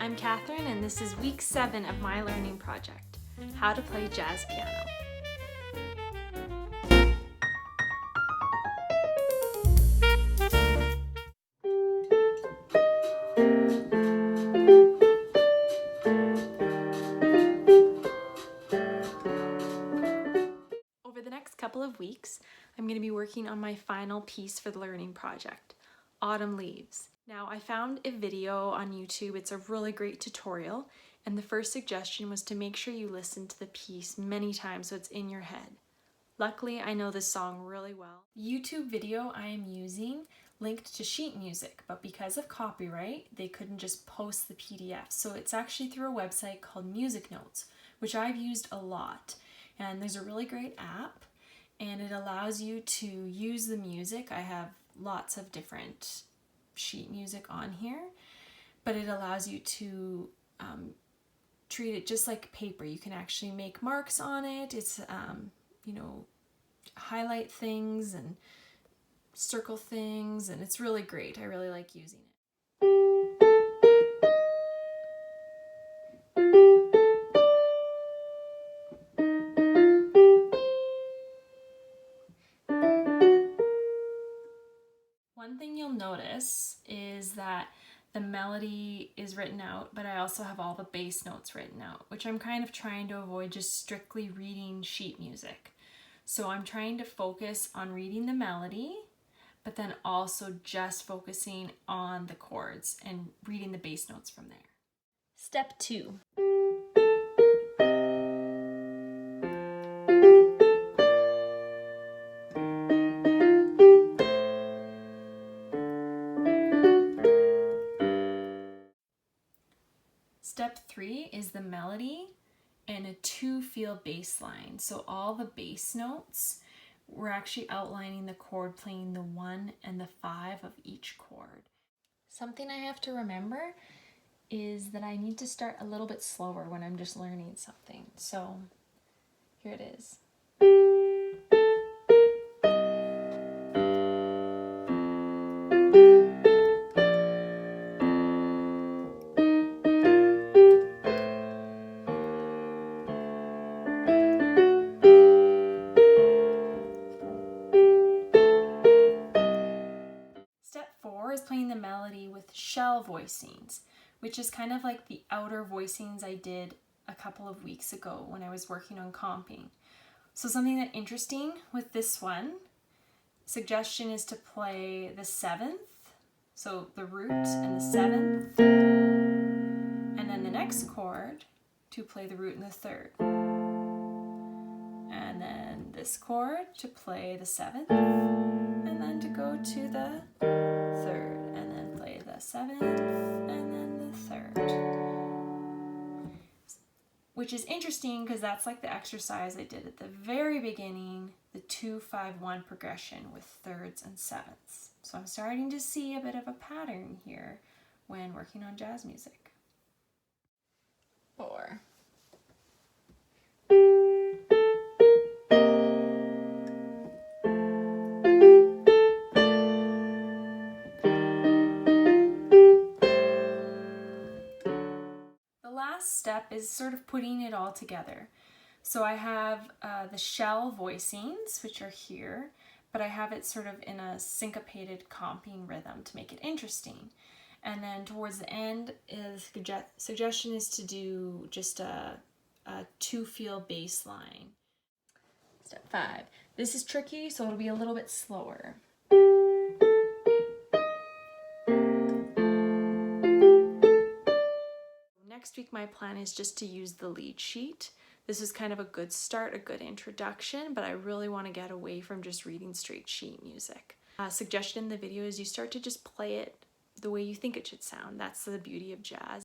I'm Catherine, and this is week 7 of my learning project, How to Play Jazz Piano. Over the next couple of weeks, I'm going to be working on my final piece for the learning project, Autumn Leaves. Now, I found a video on YouTube. It's a really great tutorial, and the first suggestion was to make sure you listen to the piece many times so it's in your head. Luckily, I know this song really well. The YouTube video I am using linked to sheet music, but because of copyright, they couldn't just post the PDF. So it's actually through a website called Music Notes, which I've used a lot. And there's a really great app, and it allows you to use the music. I have lots of different sheet music on here, but it allows you to treat it just like paper. You can actually make marks on it. It's highlight things and circle things, and it's really great. I really like using it. One thing you'll notice is that the melody is written out, but I also have all the bass notes written out, which I'm kind of trying to avoid just strictly reading sheet music. So I'm trying to focus on reading the melody, but then also just focusing on the chords and reading the bass notes from there. Step 2. Step 3 is the melody and a 2-feel bass line. So all the bass notes, we're actually outlining the chord playing the 1 and the 5 of each chord. Something I have to remember is that I need to start a little bit slower when I'm just learning something. So here it is. Step 4 is playing the melody with shell voicings, which is kind of like the outer voicings I did a couple of weeks ago when I was working on comping. So something that's interesting with this one, suggestion is to play the 7th, so the root and the 7th, and then the next chord to play the root and the 3rd. And then this chord to play the 7th, and then to go to the 3rd, and then play the 7th, and then the 3rd. Which is interesting because that's like the exercise I did at the very beginning, the 2-5-1 progression with 3rds and 7ths. So I'm starting to see a bit of a pattern here when working on jazz music. 4. Step is sort of putting it all together. So I have the shell voicings, which are here, but I have it sort of in a syncopated comping rhythm to make it interesting. And then towards the end, suggestion is to do just a 2-feel bass line. Step 5. This is tricky, so it'll be a little bit slower. Next week, my plan is just to use the lead sheet. This is kind of a good start, a good introduction, but I really want to get away from just reading straight sheet music. Suggestion in the video is you start to just play it the way you think it should sound. That's the beauty of jazz.